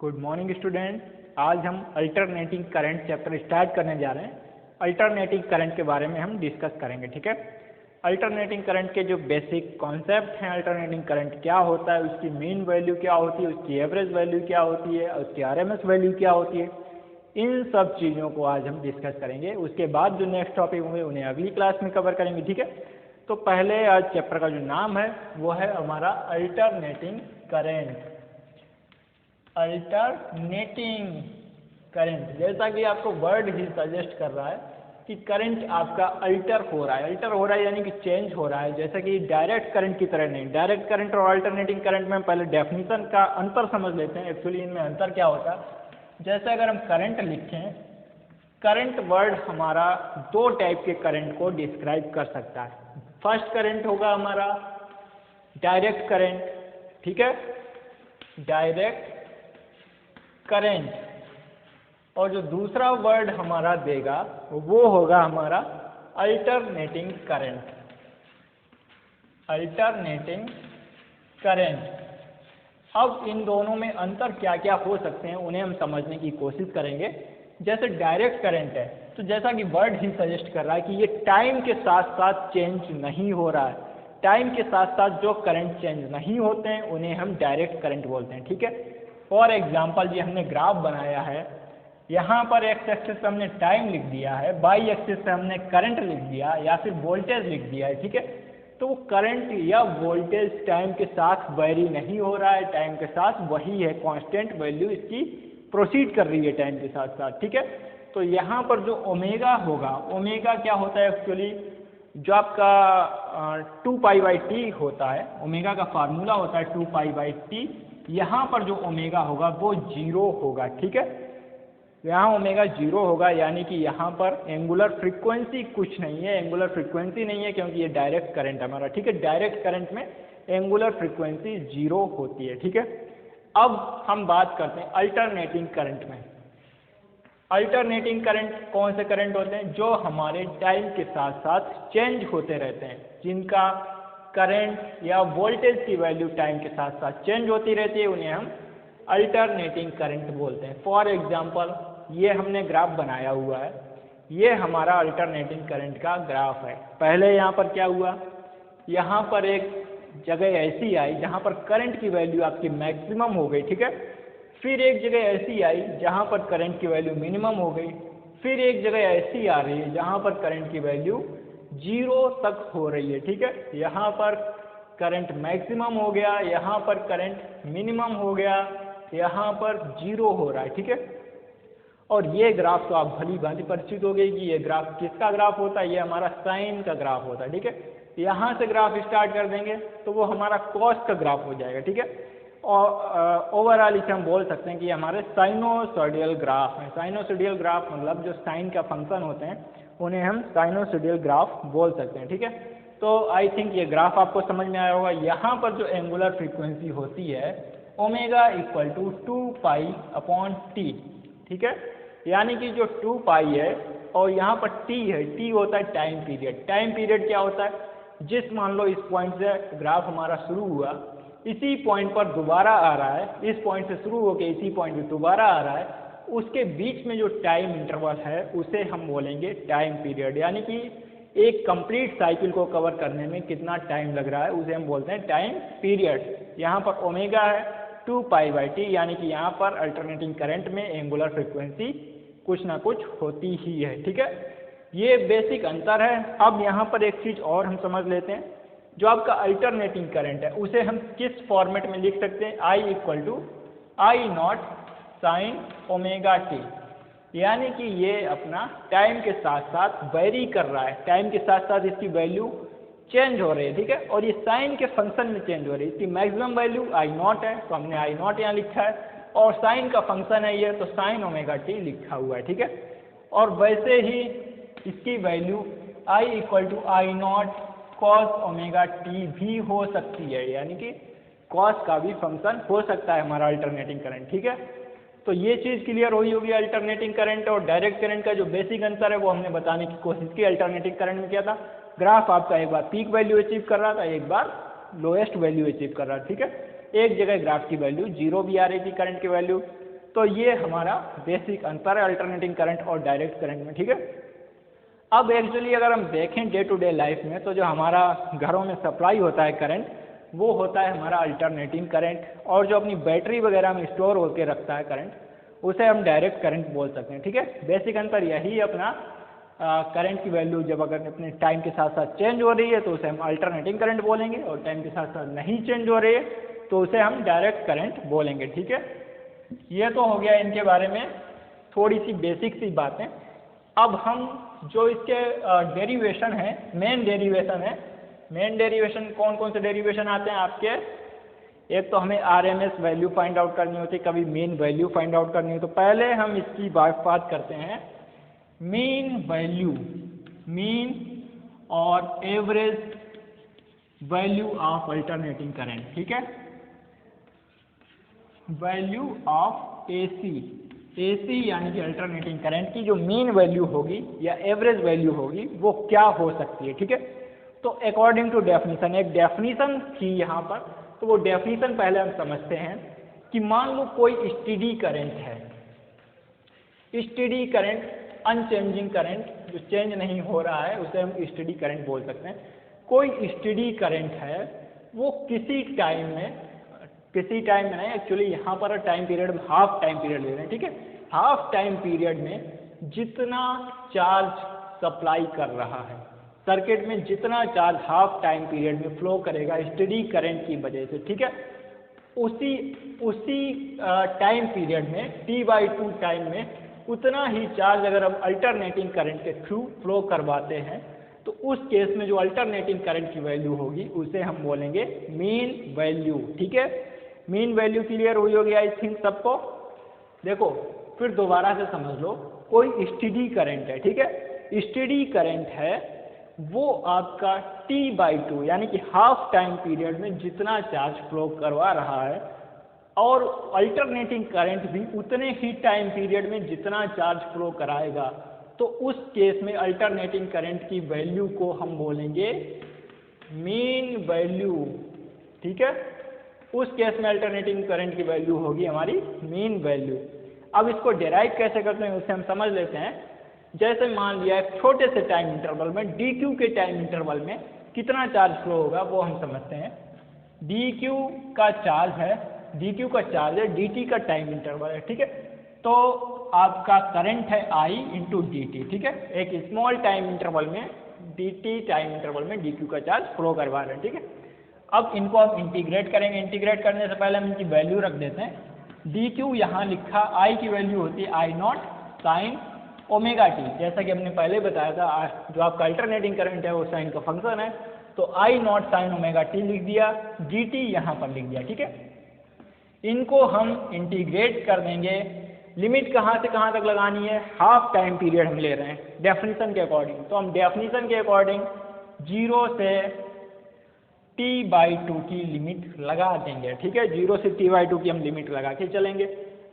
Good morning student. आज हम alternating current chapter start करने जा रहे हैं। अल्टरनेटिंग करंट के बारे में हम डिस्कस करेंगे, ठीक है। अल्टरनेटिंग करंट के जो बेसिक कॉन्सेप्ट हैं, अल्टरनेटिंग करंट क्या होता है, उसकी मीन वैल्यू क्या होती है, उसकी एवरेज वैल्यू क्या होती है, उसकी आरएमएस वैल्यू क्या होती है, इन सब चीज़ों को आज हम डिस्कस करेंगे। उसके बाद जो नेक्स्ट टॉपिक होंगे उन्हें अगली क्लास में कवर करेंगे, ठीक है। तो पहले आज चैप्टर का जो नाम है वो है हमारा अल्टरनेटिंग करंट। अल्टरनेटिंग करंट, जैसा कि आपको वर्ड ही सजेस्ट कर रहा है कि करंट आपका अल्टर हो रहा है। अल्टर हो रहा है यानी कि चेंज हो रहा है, जैसा कि डायरेक्ट करंट की तरह नहीं। डायरेक्ट करंट और अल्टरनेटिंग करंट में पहले डेफिनेशन का अंतर समझ लेते हैं। एक्चुअली इनमें अंतर क्या होता है, जैसे अगर हम करंट लिखें, करंट वर्ड हमारा दो टाइप के करंट को डिस्क्राइब कर सकता है। फर्स्ट करंट होगा हमारा डायरेक्ट करंट, ठीक है, डायरेक्ट करंट। और जो दूसरा वर्ड हमारा देगा वो होगा हमारा अल्टरनेटिंग करंट। Alternating current. अब इन दोनों में अंतर क्या क्या हो सकते हैं उन्हें हम समझने की कोशिश करेंगे। जैसे डायरेक्ट करंट है, तो जैसा कि वर्ड ही सजेस्ट कर रहा है कि ये टाइम के साथ साथ चेंज नहीं हो रहा है। टाइम के साथ साथ जो करंट चेंज नहीं होते हैं उन्हें हम डायरेक्ट करंट बोलते हैं, ठीक है। फॉर एग्जाम्पल, ये हमने ग्राफ बनाया है, यहाँ पर एक्स एक्सिस पे हमने टाइम लिख दिया है, वाई एक्सिस पे हमने करंट लिख दिया या फिर वोल्टेज लिख दिया है, ठीक है। तो वो करंट या वोल्टेज टाइम के साथ वेरी नहीं हो रहा है, टाइम के साथ वही है, कांस्टेंट वैल्यू इसकी प्रोसीड कर रही है टाइम के साथ साथ, ठीक है। तो यहाँ पर जो ओमेगा होगा, ओमेगा क्या होता है एक्चुअली, जो आपका 2π/t होता है, ओमेगा का फार्मूला होता है 2π/t। यहाँ पर जो ओमेगा होगा वो 0 होगा, ठीक है। यहाँ ओमेगा 0 होगा, यानी कि यहाँ पर एंगुलर फ्रीक्वेंसी कुछ नहीं है, एंगुलर फ्रीक्वेंसी नहीं है, क्योंकि ये डायरेक्ट करंट हमारा, ठीक है। डायरेक्ट करंट में एंगुलर फ्रीक्वेंसी 0 होती है, ठीक है। अब हम बात करते हैं अल्टरनेटिंग करंट में। अल्टरनेटिंग करंट कौन से करंट होते हैं, जो हमारे टाइम के साथ साथ चेंज होते रहते हैं, जिनका करंट या वोल्टेज की वैल्यू टाइम के साथ साथ चेंज होती रहती है, उन्हें हम अल्टरनेटिंग करंट बोलते हैं। फॉर एग्जांपल, ये हमने ग्राफ बनाया हुआ है, ये हमारा अल्टरनेटिंग करंट का ग्राफ है। पहले यहाँ पर क्या हुआ, यहाँ पर एक जगह ऐसी आई जहाँ पर करंट की वैल्यू आपकी मैक्सिमम हो गई, ठीक है। फिर एक जगह ऐसी आई जहाँ पर करंट की वैल्यू मिनिमम हो गई। फिर एक जगह ऐसी आ रही है जहाँ पर करंट की वैल्यू 0 तक हो रही है, ठीक है। यहाँ पर करंट मैक्सिमम हो गया, यहाँ पर करंट मिनिमम हो गया, यहाँ पर 0 हो रहा है, ठीक है। और ये ग्राफ तो आप भली भांति परिचित हो गई कि ये ग्राफ किसका ग्राफ होता है, ये हमारा साइन का ग्राफ होता है, ठीक है। यहाँ से ग्राफ स्टार्ट कर देंगे तो वो हमारा कॉस का ग्राफ हो जाएगा, ठीक है। और ओवरऑल इसे हम बोल सकते हैं कि हमारे साइनोसॉइडल ग्राफ हैं। साइनोसॉइडल ग्राफ मतलब जो साइन का फंक्शन होते हैं उन्हें हम साइनोसॉइडल ग्राफ बोल सकते हैं, ठीक है। तो आई थिंक ये ग्राफ आपको समझ में आया होगा। यहाँ पर जो एंगुलर फ्रीक्वेंसी होती है ओमेगा = 2π/t, ठीक है। यानी कि जो 2π है और यहाँ पर t है, t होता है टाइम पीरियड। टाइम पीरियड क्या होता है, जिस मान लो इस पॉइंट से ग्राफ हमारा शुरू हुआ, इसी पॉइंट पर दोबारा आ रहा है, इस पॉइंट से शुरू होकर इसी पॉइंट पे दोबारा आ रहा है, उसके बीच में जो टाइम इंटरवल है उसे हम बोलेंगे टाइम पीरियड। यानी कि एक कंप्लीट साइकिल को कवर करने में कितना टाइम लग रहा है उसे हम बोलते हैं टाइम पीरियड। यहाँ पर ओमेगा है 2π/t, यानी कि यहाँ पर अल्टरनेटिंग करंट में एंगुलर फ्रीक्वेंसी कुछ ना कुछ होती ही है, ठीक है। ये बेसिक अंतर है। अब यहाँ पर एक चीज़ और हम समझ लेते हैं, जो आपका अल्टरनेटिंग करंट है उसे हम किस फॉर्मेट में लिख सकते हैं, I = I0 sin ωt। यानी कि ये अपना टाइम के साथ साथ वेरी कर रहा है, टाइम के साथ साथ इसकी वैल्यू चेंज हो रही है, ठीक है। और ये साइन के फंक्शन में चेंज हो रही है। इसकी मैक्सिमम वैल्यू I0 है तो हमने I0 यहाँ लिखा है, और साइन का फंक्शन है ये, तो sin ωt लिखा हुआ है, ठीक है। और वैसे ही इसकी value I = I0 cos ωt भी हो सकती है, यानी कि cos का भी फंक्शन हो सकता है हमारा अल्टरनेटिंग करंट, ठीक है। तो ये चीज़ क्लियर हुई होगी। अल्टरनेटिंग करंट और डायरेक्ट करंट का जो बेसिक अंतर है वो हमने बताने की कोशिश की। अल्टरनेटिंग करंट में क्या था, ग्राफ आपका एक बार पीक वैल्यू अचीव कर रहा था, एक बार लोएस्ट वैल्यू अचीव कर रहा था, ठीक है। एक जगह ग्राफ की वैल्यू 0 भी आ रही थी करंट की वैल्यू, तो ये हमारा बेसिक अंतर है अल्टरनेटिंग करंट और डायरेक्ट करंट में, ठीक है। अब एक्चुअली अगर हम देखें डे टू डे लाइफ में, तो जो हमारा घरों में सप्लाई होता है करंट, वो होता है हमारा अल्टरनेटिंग करंट, और जो अपनी बैटरी वगैरह में स्टोर होकर रखता है करंट, उसे हम डायरेक्ट करंट बोल सकते हैं, ठीक है। बेसिक अंतर यही है अपना। करंट की वैल्यू जब अगर अपने टाइम के साथ साथ चेंज हो रही है तो उसे हम अल्टरनेटिंग करंट बोलेंगे, और टाइम के साथ साथ नहीं चेंज हो रही है तो उसे हम डायरेक्ट करंट बोलेंगे, ठीक है। ये तो हो गया इनके बारे में थोड़ी सी बेसिक सी बातें। अब हम जो इसके डेरिवेशन है, मेन डेरिवेशन है, मेन डेरिवेशन कौन कौन से डेरिवेशन आते हैं आपके, एक तो हमें आरएमएस वैल्यू फाइंड आउट करनी होती है, कभी मीन वैल्यू फाइंड आउट करनी है। तो पहले हम इसकी बात करते हैं मीन वैल्यू, मीन और average value of alternating current, ठीक है। वैल्यू ऑफ एसी, एसी यानी कि अल्टरनेटिंग करंट की जो मीन वैल्यू होगी या एवरेज वैल्यू होगी वो क्या हो सकती है, ठीक है। तो अकॉर्डिंग टू डेफिनेशन, एक डेफिनेशन थी यहाँ पर, तो वो डेफिनेशन पहले हम समझते हैं कि मान लो कोई स्टेडी करंट है, स्टेडी करंट, अनचेंजिंग करंट, जो चेंज नहीं हो रहा है उसे हम स्टेडी करंट बोल सकते हैं। कोई स्टेडी करंट है, वो किसी टाइम में, किसी टाइम में नहीं, एक्चुअली यहाँ पर टाइम पीरियड में हाफ टाइम पीरियड ले रहे हैं, ठीक है। हाफ टाइम पीरियड में जितना चार्ज सप्लाई कर रहा है सर्किट में, जितना चार्ज हाफ टाइम पीरियड में फ्लो करेगा स्टेडी करंट की वजह से, ठीक है, उसी टाइम पीरियड में T/2 टाइम में उतना ही चार्ज अगर हम अल्टरनेटिंग करंट के थ्रू फ्लो करवाते हैं तो उस केस में जो अल्टरनेटिंग करंट की वैल्यू होगी उसे हम बोलेंगे मीन वैल्यू, ठीक है। मीन वैल्यू क्लियर हुई होगी आई थिंक सबको। देखो फिर दोबारा से समझ लो, कोई स्टेडी करंट है, ठीक है, स्टेडी करंट है, वो आपका T/2 यानी कि हाफ टाइम पीरियड में जितना चार्ज फ्लो करवा रहा है, और अल्टरनेटिंग करंट भी उतने ही टाइम पीरियड में जितना चार्ज फ्लो कराएगा, तो उस केस में अल्टरनेटिंग करंट की वैल्यू को हम बोलेंगे मीन वैल्यू, ठीक है। उस केस में अल्टरनेटिंग करंट की वैल्यू होगी हमारी मीन वैल्यू। अब इसको डिराइव कैसे करते हैं उसे हम समझ लेते हैं। जैसे मान लिया एक छोटे से टाइम इंटरवल में, dq के टाइम इंटरवल में कितना चार्ज फ्लो होगा वो हम समझते हैं। dq का चार्ज है, dq का चार्ज है, dt का टाइम इंटरवल है, ठीक है। तो आपका करंट है I इंटू dt, ठीक है। एक स्मॉल टाइम इंटरवल में dt टाइम इंटरवल में dq का चार्ज फ्लो करवा रहे हैं, ठीक है। अब इनको आप इंटीग्रेट करेंगे, इंटीग्रेट करने से पहले हम इनकी वैल्यू रख देते हैं। dq यहाँ लिखा, I की वैल्यू होती है I0 साइन ओमेगा टी, जैसा कि हमने पहले बताया था, जो आपका अल्टरनेटिंग करंट है वो साइन का फंक्शन है, तो I0 साइन ओमेगा टी लिख दिया, dt यहाँ पर लिख दिया, ठीक है। इनको हम इंटीग्रेट कर देंगे। लिमिट कहाँ से कहाँ तक लगानी है, हाफ टाइम पीरियड हम ले रहे हैं डेफिनेशन के अकॉर्डिंग, तो हम डेफिनेशन के अकॉर्डिंग 0 से T/2 की लिमिट लगा देंगे, ठीक है। 0 से T/2 की हम लिमिट लगा के चलेंगे।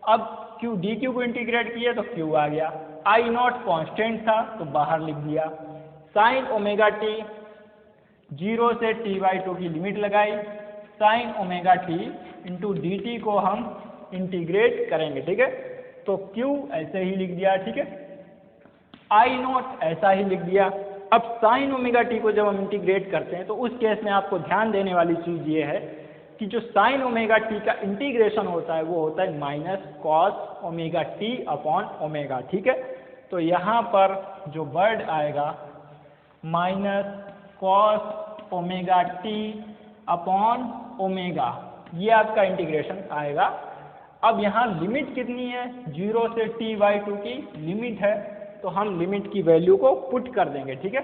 अब Q dQ को इंटीग्रेट किया तो Q आ गया, I0 कांस्टेंट था तो बाहर लिख दिया, साइन ओमेगा टी 0 से T/2 की लिमिट लगाई, sine omega T into dt को हम इंटीग्रेट करेंगे, ठीक है। तो Q ऐसे ही लिख दिया, ठीक है, I0 ऐसा ही लिख दिया। अब साइन ओमेगा टी को जब हम इंटीग्रेट करते हैं तो उस केस में आपको ध्यान देने वाली चीज़ ये है कि जो साइन ओमेगा टी का इंटीग्रेशन होता है वो होता है minus cos omega T upon omega, ठीक है। तो यहाँ पर जो वर्ड आएगा minus cos omega T upon omega, ये आपका इंटीग्रेशन आएगा। अब यहाँ लिमिट कितनी है, 0 से T/2 की लिमिट है, तो हम लिमिट की वैल्यू को पुट कर देंगे, ठीक है।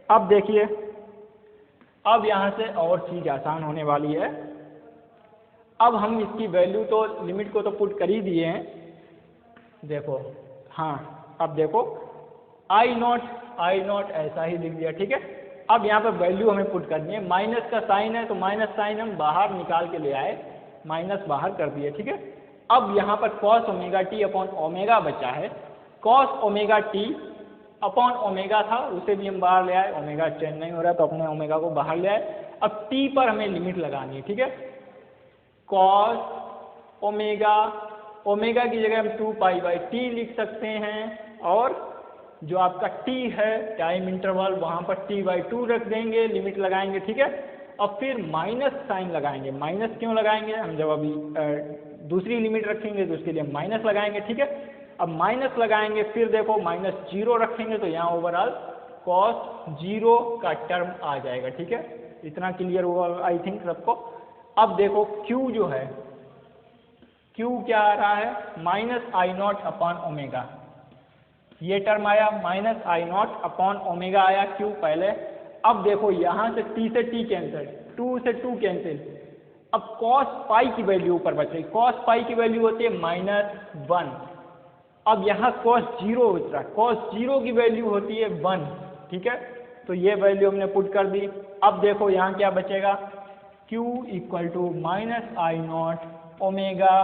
अब देखिए, अब यहाँ से और चीज़ आसान होने वाली है। अब हम इसकी वैल्यू तो लिमिट को तो पुट कर ही दिए हैं, देखो, हाँ अब देखो I0 ऐसा ही लिख दिया, ठीक है। अब यहाँ पर वैल्यू हमें पुट करनी है, माइनस का साइन है तो माइनस साइन हम बाहर निकाल के ले आए, माइनस बाहर कर दिए, ठीक है। अब यहाँ पर cos omega T upon omega बचा है, cos omega T upon omega था उसे भी हम बाहर ले आए, ओमेगा चेंज नहीं हो रहा तो अपने ओमेगा को बाहर ले आए। अब टी पर हमें लिमिट लगानी है, ठीक है, कॉस ओमेगा ओमेगा की जगह हम 2π/t लिख सकते हैं और जो आपका t है टाइम इंटरवल वहाँ पर t/2 रख देंगे, लिमिट लगाएंगे, ठीक है। और फिर माइनस साइन लगाएंगे। माइनस क्यों लगाएंगे, हम जब अभी दूसरी लिमिट रखेंगे तो उसके लिए हम माइनस लगाएंगे, ठीक है। अब माइनस लगाएंगे, फिर देखो -0 रखेंगे तो यहाँ ओवरऑल cos 0 का टर्म आ जाएगा, ठीक है। इतना क्लियर हुआ आई थिंक सबको। अब देखो Q जो है, Q क्या आ रहा है, -I0/ओमेगा, ये टर्म आया, -I0/ओमेगा आया Q पहले। अब देखो यहाँ से t से t कैंसिल, 2 से 2 कैंसिल। अब cos पाई की वैल्यू ऊपर बच रही, cos पाई की वैल्यू होती है -1। अब यहाँ cos 0 बच रहा है, cos 0 की वैल्यू होती है 1, ठीक है। तो ये वैल्यू हमने पुट कर दी। अब देखो यहाँ क्या बचेगा, Q = -I0/ओमेगा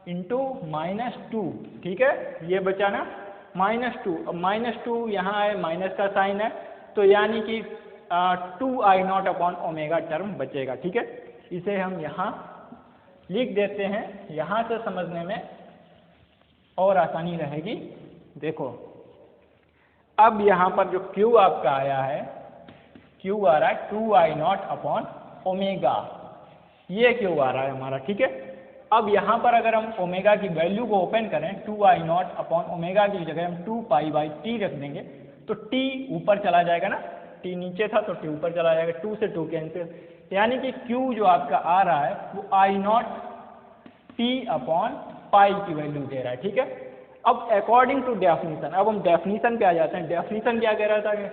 इंटू -2, ठीक है। ये बचा ना -2। अब -2 यहाँ है, माइनस का साइन है, तो यानी कि 2I0/ओमेगा टर्म बचेगा, ठीक है। इसे हम यहाँ लिख देते हैं, यहाँ से समझने में और आसानी रहेगी। देखो अब यहाँ पर जो Q आपका आया है, Q आ रहा है 2I0/ओमेगा, ये Q आ रहा है हमारा, ठीक है। अब यहाँ पर अगर हम ओमेगा की वैल्यू को ओपन करें, 2I0/ओमेगा की जगह हम 2π/t रख देंगे तो t ऊपर चला जाएगा ना, t नीचे था तो t ऊपर चला जाएगा, 2 से 2 कैंसिल, यानी कि Q जो आपका आ रहा है वो I0t/π की वैल्यू दे रहा है, ठीक है। अब अकॉर्डिंग टू डेफिनीशन, अब हम डेफिनीशन पे आ जाते हैं। डेफिनीशन क्या कह रहा था कि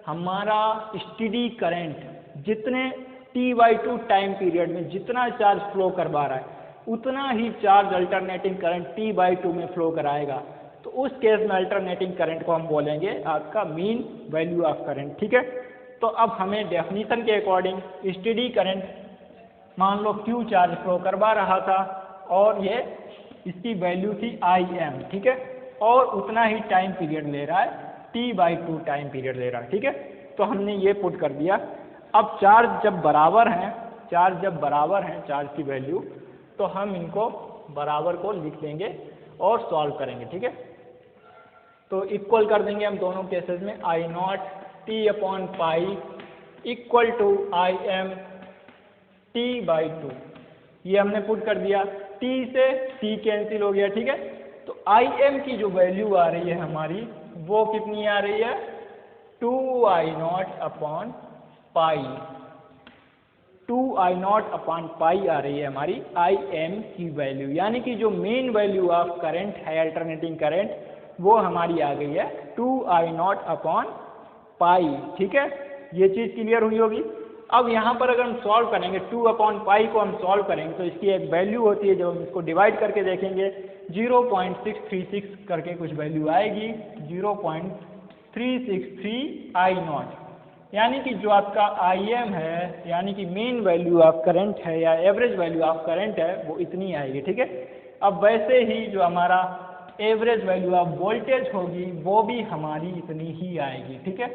हमारा स्टेडी करंट जितने t/2 टाइम पीरियड में जितना चार्ज फ्लो करवा रहा है उतना ही चार्ज अल्टरनेटिंग करंट t/2 में फ्लो कराएगा। तो उस केस में अल्टरनेटिंग करंट को हम बोलेंगे आपका मीन वैल्यू ऑफ करंट, ठीक है। तो अब हमें डेफिनीशन के अकॉर्डिंग स्टेडी करंट मान लो Q चार्ज फ्लो करवा रहा था और ये इसकी वैल्यू थी Im, ठीक है, और उतना ही टाइम पीरियड ले रहा है, t/2 टाइम पीरियड ले रहा है, ठीक है। तो हमने ये पुट कर दिया। अब चार्ज जब बराबर हैं, चार्ज की वैल्यू, तो हम इनको बराबर को लिख देंगे और सॉल्व करेंगे, ठीक है। तो इक्वल कर देंगे हम दोनों केसेस में, I0t/π = Im t/2, ये हमने पुट कर दिया। t से t कैंसिल हो गया, ठीक है। तो Im की जो वैल्यू आ रही है हमारी वो कितनी आ रही है, 2I0/π, 2I0/π आ रही है हमारी Im की वैल्यू, यानी कि जो मेन वैल्यू ऑफ करंट है अल्टरनेटिंग करंट वो हमारी आ गई है 2I0/π, ठीक है। ये चीज़ क्लियर हुई होगी। अब यहाँ पर अगर हम सॉल्व करेंगे 2/π को हम सॉल्व करेंगे तो इसकी एक वैल्यू होती है, जब हम इसको डिवाइड करके देखेंगे 0.636 करके कुछ वैल्यू आएगी, 0.363 I0, यानी कि जो आपका Im है, यानी कि मेन वैल्यू ऑफ करंट है या एवरेज वैल्यू ऑफ करंट है वो इतनी आएगी, ठीक है। अब वैसे ही जो हमारा एवरेज वैल्यू ऑफ वोल्टेज होगी वो भी हमारी इतनी ही आएगी, ठीक है।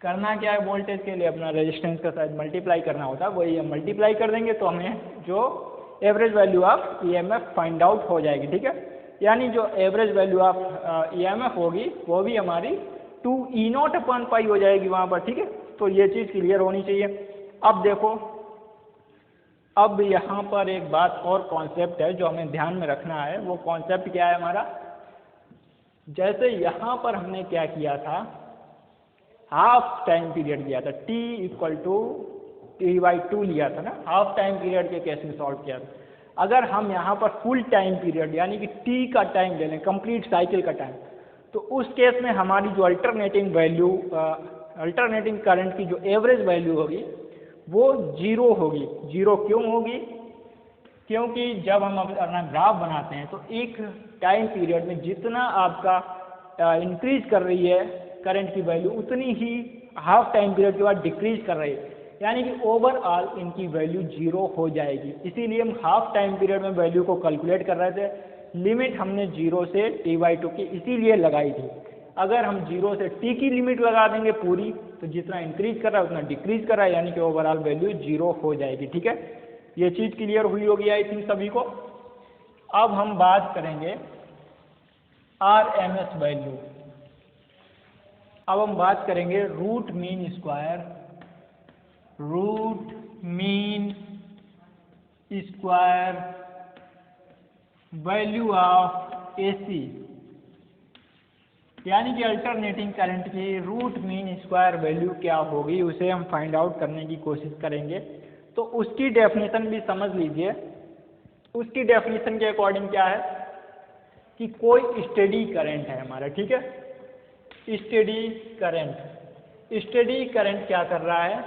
करना क्या है, वोल्टेज के लिए अपना रेजिस्टेंस का शायद मल्टीप्लाई करना होता है, वही हम मल्टीप्लाई कर देंगे तो हमें जो average value of EMF find out हो जाएगी, ठीक है। यानी जो एवरेज वैल्यू ऑफ EMF होगी वो भी हमारी 2E0/π हो जाएगी वहाँ पर, ठीक है। तो ये चीज़ क्लियर होनी चाहिए। अब देखो, अब यहाँ पर एक बात और कॉन्सेप्ट है जो हमें ध्यान में रखना है। वो कॉन्सेप्ट क्या है हमारा, जैसे यहाँ पर हमने क्या किया था, हाफ टाइम पीरियड लिया था, t = t/2 लिया था ना, हाफ टाइम पीरियड के केस में सॉल्व किया था। अगर हम यहाँ पर फुल टाइम पीरियड यानी कि t का टाइम ले लें, कंप्लीट साइकिल का टाइम, तो उस केस में हमारी जो अल्टरनेटिंग वैल्यू, अल्टरनेटिंग करंट की जो एवरेज वैल्यू होगी वो 0 होगी। 0 क्यों होगी, क्योंकि जब हम अपना ग्राफ बनाते हैं तो एक टाइम पीरियड में जितना आपका इंक्रीज कर रही है करंट की वैल्यू उतनी ही हाफ टाइम पीरियड के बाद डिक्रीज कर रही है, यानी कि ओवरऑल इनकी वैल्यू 0 हो जाएगी। इसीलिए हम हाफ टाइम पीरियड में वैल्यू को कैलकुलेट कर रहे थे। लिमिट हमने 0 से t/2 की इसीलिए लगाई थी। अगर हम 0 से t की लिमिट लगा देंगे पूरी, तो जितना इंक्रीज कर रहा है उतना डिक्रीज कर रहा है, यानी कि ओवरऑल वैल्यू 0 हो जाएगी, ठीक है। ये चीज़ क्लियर हुई होगी आई थिंक सभी को। अब हम बात करेंगे RMS वैल्यू। अब हम बात करेंगे root mean square value of AC, यानी कि अल्टरनेटिंग करंट की रूट मीन स्क्वायर वैल्यू क्या होगी, उसे हम फाइंड आउट करने की कोशिश करेंगे। तो उसकी डेफिनेशन भी समझ लीजिए। उसकी डेफिनेशन के अकॉर्डिंग क्या है कि कोई स्टेडी करंट है हमारा, ठीक है। स्टेडी करंट क्या कर रहा है,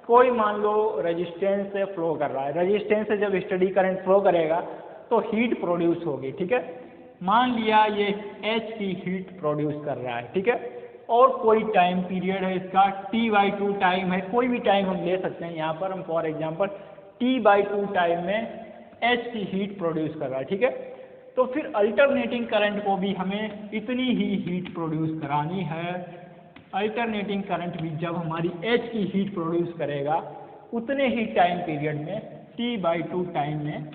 कोई मान लो रेजिस्टेंस से फ्लो कर रहा है। रेजिस्टेंस से जब स्टेडी करंट फ्लो करेगा तो हीट प्रोड्यूस होगी, ठीक है। मान लिया ये H की हीट प्रोड्यूस कर रहा है, ठीक है। और कोई टाइम पीरियड है इसका T/2 टाइम है, कोई भी टाइम हम ले सकते हैं। यहाँ पर हम फॉर एग्जांपल T/2 टाइम में H की हीट प्रोड्यूस कर रहा है, ठीक है। तो फिर अल्टरनेटिंग करंट को भी हमें इतनी ही हीट प्रोड्यूस करानी है। अल्टरनेटिंग करंट भी जब हमारी H की हीट प्रोड्यूस करेगा उतने ही टाइम पीरियड में T/2 टाइम में,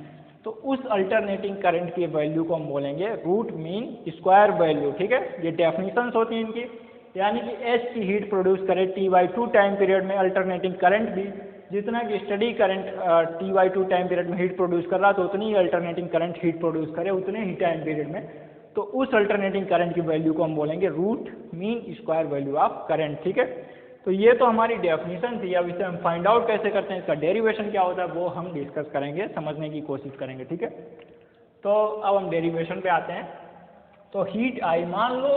तो उस अल्टरनेटिंग करंट की वैल्यू को हम बोलेंगे रूट मीन स्क्वायर वैल्यू, ठीक है। ये डेफिनेशंस होती हैं इनकी, यानी कि H की हीट प्रोड्यूस करे T/2 टाइम पीरियड में, अल्टरनेटिंग करंट भी जितना कि study current T/2 time period में हीट प्रोड्यूस कर रहा तो उतनी ही अल्टरनेटिंग करंट हीट प्रोड्यूस करे उतने ही टाइम पीरियड में, तो उस अल्टरनेटिंग करंट की वैल्यू को हम बोलेंगे root mean square value of current, ठीक है। तो ये तो हमारी डेफिनेशन थी। अब इसे हम फाइंड आउट कैसे करते हैं, इसका डेरिवेशन क्या होता है वो हम डिस्कस करेंगे, समझने की कोशिश करेंगे, ठीक है। तो अब हम डेरिवेशन पे आते हैं। तो हीट आई, मान लो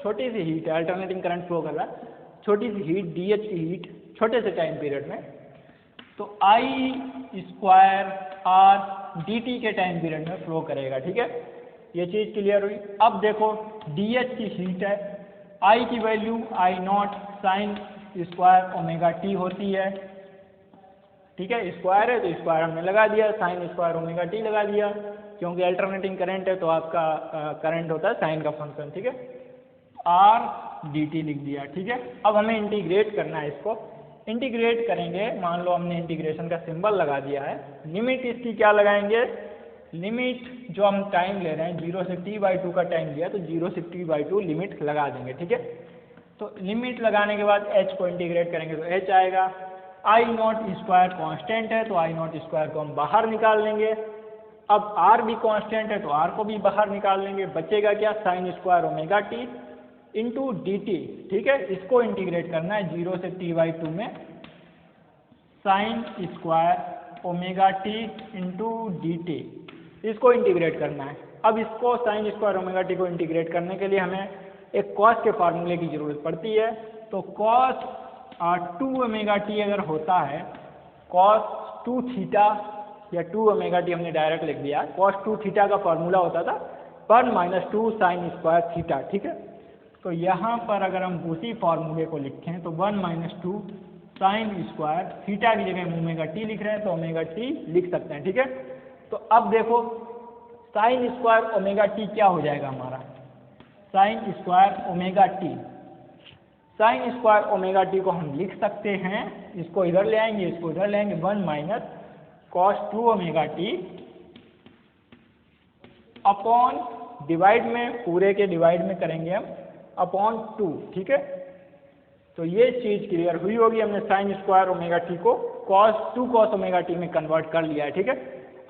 छोटी सी हीट है, अल्टरनेटिंग करंट फ्लो कर रहा है, छोटी सी हीट DH की हीट छोटे से टाइम पीरियड में, तो I² R dt के टाइम पीरियड में फ्लो करेगा, ठीक है। ये चीज़ क्लियर हुई। अब देखो DH की हीट है, I की value I0 sign square omega T होती है, ठीक है। स्क्वायर है तो स्क्वायर हमने लगा दिया, साइन स्क्वायर ओमेगा टी लगा दिया, क्योंकि अल्टरनेटिंग करंट है तो आपका करंट होता है साइन का फंक्शन, ठीक है। R dt लिख दिया, ठीक है। अब हमें इंटीग्रेट करना है इसको। इंटीग्रेट करेंगे, मान लो हमने इंटीग्रेशन का सिंबल लगा दिया है। लिमिट इसकी क्या लगाएंगे, लिमिट जो हम टाइम ले रहे हैं 0 से T/2 का टाइम दिया तो 0 से T/2 लिमिट लगा देंगे, ठीक है। तो लिमिट लगाने के बाद H को इंटीग्रेट करेंगे तो H आएगा। I0 स्क्वायर कॉन्स्टेंट है तो I0 स्क्वायर को हम बाहर निकाल लेंगे। अब R भी कॉन्स्टेंट है तो R को भी बाहर निकाल लेंगे। बचेगा क्या, sign square omega T into D T, ठीक है। इसको इंटीग्रेट करना है 0 से T/2 में sign square omega T into D T, इसको इंटीग्रेट करना है। अब इसको साइन स्क्वायर ओमेगा टी को इंटीग्रेट करने के लिए हमें एक कॉस के फार्मूले की जरूरत पड़ती है। तो कॉस 2 ओमेगा टी अगर होता है, कॉस 2 थीटा या 2 ओमेगा टी हमने डायरेक्ट लिख दिया, कॉस 2 थीटा का फार्मूला होता था 1 - 2 साइन स्क्वायर थीटा, ठीक है। तो यहाँ पर अगर हम उसी फार्मूले को लिखें तो 1 - 2 साइन स्क्वायर थीटा की जगह ओमेगा टी लिख रहे हैं तो ओमेगा टी लिख सकते हैं, ठीक है। तो अब देखो साइन स्क्वायर ओमेगा टी क्या हो जाएगा हमारा, sign square omega T. Sign square omega T को हम लिख सकते हैं, इसको इधर ले आएंगे, इसको इधर ले आएंगे, 1 - cos 2 omega T upon divide में, पूरे के डिवाइड में करेंगे हम अपॉन 2, ठीक है। तो ये चीज़ क्लियर हुई होगी, हमने साइन स्क्वायर ओमेगा टी को2 cos ओमेगा टी में कन्वर्ट कर लिया है, ठीक है।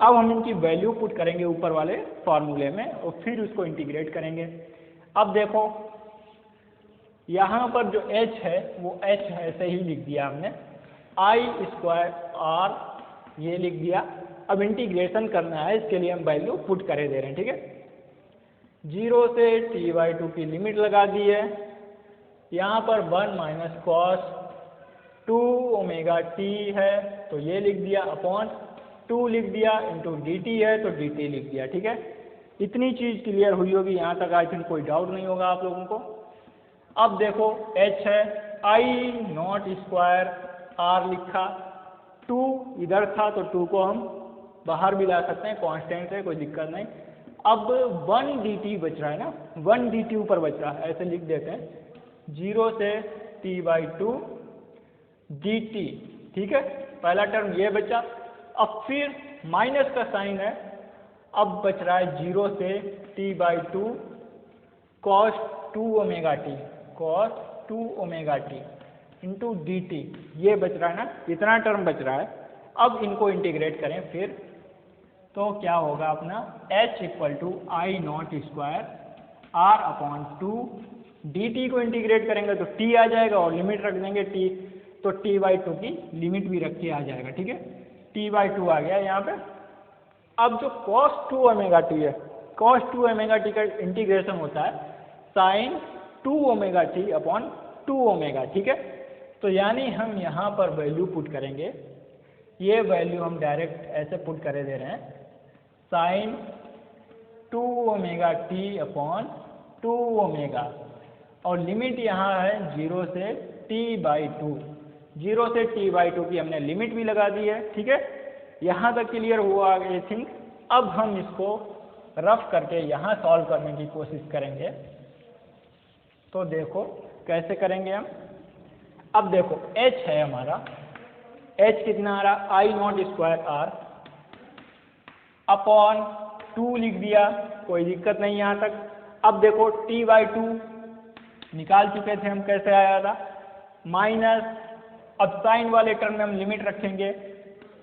अब हम इनकी वैल्यू पुट करेंगे ऊपर वाले फॉर्मूले में और फिर उसको इंटीग्रेट करेंगे। अब देखो यहाँ पर जो H है वो H ऐसे ही लिख दिया हमने, I² R ये लिख दिया। अब इंटीग्रेशन करना है, इसके लिए हम वैल्यू पुट करे दे रहे हैं, ठीक है। 0 से T/2 की लिमिट लगा दी है, यहाँ पर 1 - cos 2 ओमेगा टी है तो ये लिख दिया, अपॉन 2 लिख दिया, इंटू dt है तो dt लिख दिया, ठीक है। इतनी चीज़ क्लियर हुई होगी, यहाँ तक आई थिंक कोई डाउट नहीं होगा आप लोगों को। अब देखो H है, I0 स्क्वायर R लिखा, 2 इधर था तो 2 को हम बाहर भी ला सकते हैं, कांस्टेंट है कोई दिक्कत नहीं। अब 1 dt बच रहा है ना, 1 dt ऊपर बच रहा है, ऐसे लिख देते हैं 0 से T/2 dt, ठीक है। पहला टर्म ये बचा। अब फिर माइनस का साइन है अब बच रहा है 0 से t/2 cos 2 omega T, cos 2 omega T into D T, ये बच रहा है ना, इतना टर्म बच रहा है। अब इनको इंटीग्रेट करें फिर, तो क्या होगा अपना h equal to I naught square R upon 2, D T को इंटीग्रेट करेंगे तो t आ जाएगा और लिमिट रख देंगे t, तो t/2 की लिमिट भी रख के आ जाएगा, ठीक है, t/2 आ गया यहाँ पे। अब जो cos 2 ओमेगा टी है, cos 2 ओमेगा टी का इंटीग्रेशन होता है sin 2 omega T upon 2 omega, ठीक है। तो यानी हम यहाँ पर वैल्यू पुट करेंगे, ये वैल्यू हम डायरेक्ट ऐसे पुट करे दे रहे हैं, sin 2 omega T upon 2 omega, और लिमिट यहाँ है 0 से t/2, 0 से t/2 की हमने लिमिट भी लगा दी है, ठीक है। यहाँ तक क्लियर हुआ आई थिंक। अब हम इसको रफ करके यहाँ सॉल्व करने की कोशिश करेंगे, तो देखो कैसे करेंगे हम। अब देखो h है हमारा, h कितना आ रहा, आई नॉट स्क्वायर आर अपॉन 2 लिख दिया, कोई दिक्कत नहीं यहाँ तक। अब देखो t/2 निकाल चुके थे हम, कैसे आया था, माइनस, अब साइन वाले टर्म में हम लिमिट रखेंगे,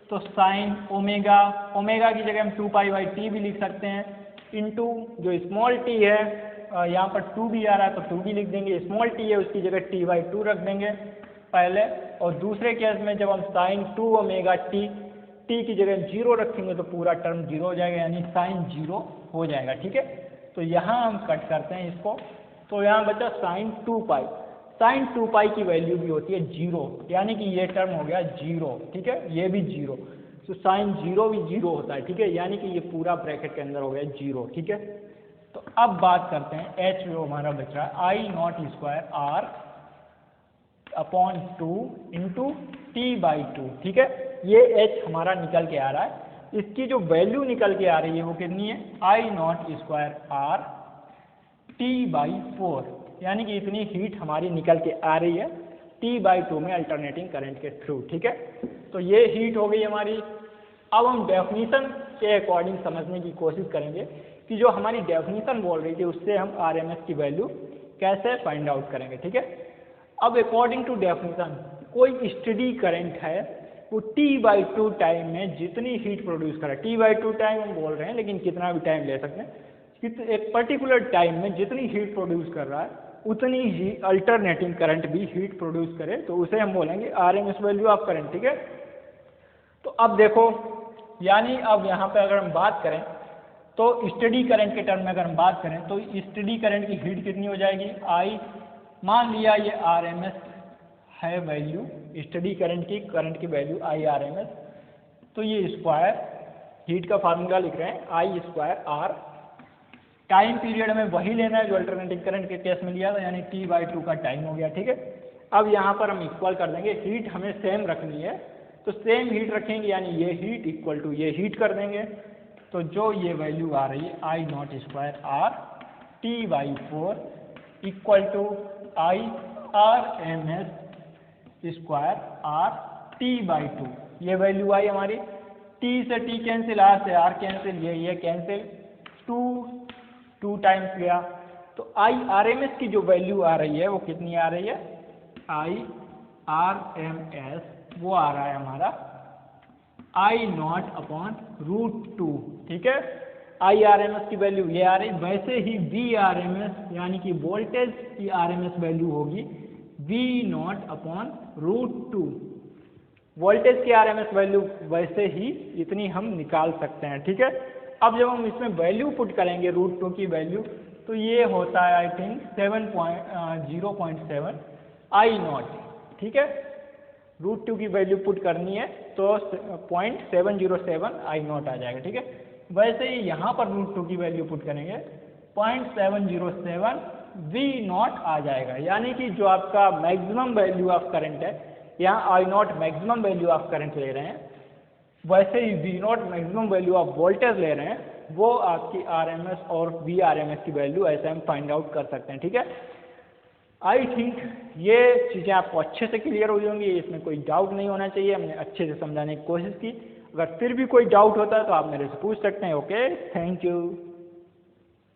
तो साइन ओमेगा, ओमेगा की जगह हम 2π/t भी लिख सकते हैं, इंटू जो स्मॉल t है, यहाँ पर 2 भी आ रहा है तो 2 भी लिख देंगे, स्मॉल t है उसकी जगह t/2 रख देंगे पहले, और दूसरे केस में जब हम साइन 2 ओमेगा t की जगह 0 रखेंगे तो पूरा टर्म 0 हो जाएगा, यानी साइन 0 हो जाएगा, ठीक है। तो यहाँ हम कट करते हैं इसको, तो यहाँ बचा साइन 2π, साइन 2π की वैल्यू भी होती है 0, यानी कि ये टर्म हो गया 0, ठीक है, ये भी 0, तो साइन 0 भी 0 होता है, ठीक है, यानी कि ये पूरा ब्रैकेट के अंदर हो गया 0, ठीक है। तो अब बात करते हैं h जो हमारा बच रहा है, I naught square R upon 2 into t/2, ठीक है, ये h हमारा निकल के आ रहा है। इसकी जो वैल्यू निकल के आ रही है वो कितनी है, I naught square R t/4, यानी कि इतनी हीट हमारी निकल के आ रही है t/2 में अल्टरनेटिंग करंट के थ्रू, ठीक है। तो ये हीट हो गई हमारी। अब हम डेफिनीशन के अकॉर्डिंग समझने की कोशिश करेंगे कि जो हमारी डेफिनीशन बोल रही थी उससे हम RMS की वैल्यू कैसे फाइंड आउट करेंगे, ठीक है। अब अकॉर्डिंग टू डेफिनीशन कोई स्टडी करंट है, वो t/2 टाइम में जितनी हीट प्रोड्यूस करा, t/2 टाइम हम बोल रहे हैं लेकिन कितना भी टाइम ले सकते हैं, एक पर्टिकुलर टाइम में जितनी हीट प्रोड्यूस कर रहा है उतनी ही अल्टरनेटिंग करंट भी हीट प्रोड्यूस करे, तो उसे हम बोलेंगे RMS वैल्यू ऑफ करंट, ठीक है। तो अब देखो, यानी अब यहाँ पे अगर हम बात करें तो स्टडी करंट के टर्म में अगर हम बात करें तो स्टडी करंट की हीट कितनी हो जाएगी, आई, मान लिया ये RMS है वैल्यू, स्टडी करंट की वैल्यू आई RMS, तो ये स्क्वायर हीट का फार्मूला लिख रहे हैं, आई स्क्वायर आर, टाइम पीरियड में वही लेना है जो अल्टरनेटिंग करंट के केस में लिया था, यानी t/2 का टाइम हो गया, ठीक है। अब यहाँ पर हम इक्वल कर देंगे, हीट हमें सेम रखनी है तो सेम हीट रखेंगे, यानी ये हीट इक्वल टू ये हीट कर देंगे, तो जो ये वैल्यू आ रही है I naught square R t/4 equal to I RMS square R t/2, ये वैल्यू आई हमारी। t से t कैंसिल, r से r कैंसिल, ये कैंसिल, 2 टाइम्स गया, तो आई RMS की जो वैल्यू आ रही है वो कितनी आ रही है, आई RMS वो आ रहा है हमारा आई नॉट अपॉन √2, ठीक है। आई RMS की वैल्यू ये आ रही, वैसे ही VRMS यानी कि वोल्टेज की RMS वैल्यू होगी V0 अपॉन √2, वोल्टेज की RMS वैल्यू वैसे ही इतनी हम निकाल सकते हैं, ठीक है। अब जब हम इसमें वैल्यू पुट करेंगे √2 की वैल्यू, तो ये होता है आई थिंक 0.7 आई नॉट, ठीक है। √2 की वैल्यू पुट करनी है तो 0.707 आई नॉट आ जाएगा, ठीक है। वैसे ही यहाँ पर √2 की वैल्यू पुट करेंगे 0.707 V0 आ जाएगा, यानी कि जो आपका मैक्सिमम वैल्यू ऑफ करंट है, यहाँ I naught maximum value of current ले रहे हैं, वैसे ही V0 maximum value of voltage ले रहे हैं, वो आपकी RMS और VRMS की वैल्यू ऐसे हम फाइंड आउट कर सकते हैं, ठीक है। आई थिंक ये चीज़ें आपको अच्छे से क्लियर हो जाएंगी, इसमें कोई डाउट नहीं होना चाहिए, हमने अच्छे से समझाने की कोशिश की। अगर फिर भी कोई डाउट होता है तो आप मेरे से पूछ सकते हैं। Okay, thank you.